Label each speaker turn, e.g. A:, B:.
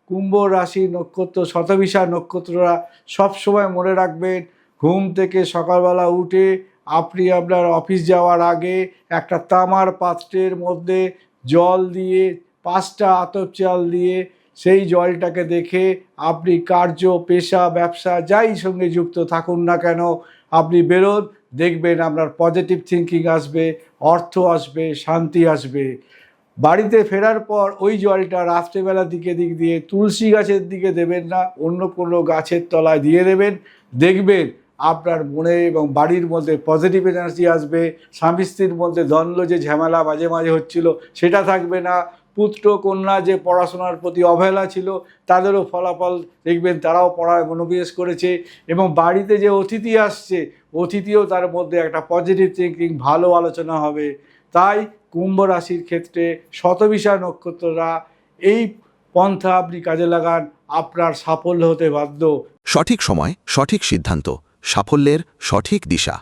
A: কুম্ভ রাশি নক্ষত্র শতভিষা নক্ষত্ররা সবসময় মনে রাখবেন, ঘুম থেকে সকালবেলা উঠে আপনি আপনার অফিস যাওয়ার আগে একটা তামার পাত্রের মধ্যে জল দিয়ে 5টা আতপ চাল দিয়ে সেই জলটাকে দেখে আপনি কার্য, পেশা, ব্যবসা যাই সঙ্গে যুক্ত থাকুন না কেন আপনি বেরোন, দেখবেন আপনার পজিটিভ থিঙ্কিং আসবে, অর্থ আসবে, শান্তি আসবে। বাড়িতে ফেরার পর ওই জলটা রাত্রেবেলার দিক দিয়ে তুলসী গাছের দিকে দেবেন না, অন্য কোনো গাছের তলায় দিয়ে দেবেন। দেখবেন আপনার মনে এবং বাড়ির মধ্যে পজিটিভ এনার্জি আসবে। স্বামী স্ত্রীর মধ্যে দ্বন্দ্ব যে ঝামেলা মাঝে মাঝে হচ্ছিল সেটা থাকবে না। পুত্র কন্যা যে পড়াশোনার প্রতি অবহেলা ছিল তাদেরও ফলাফল দেখবেন, তারাও পড়ায় মনোনিবেশ করেছে। এবং বাড়িতে যে অতিথি আসছে, অতিথিও তার মধ্যে একটা পজিটিভ থিঙ্কিং, ভালো আলোচনা হবে। তাই কুম্ভ রাশির ক্ষেত্রে শতভিষা নক্ষত্ররা এই পন্থা আপনি কাজে লাগান, আপনার সাফল্য হতে বাধ্য।
B: সঠিক সময়, সঠিক সিদ্ধান্ত, সাফল্যের সঠিক দিশা।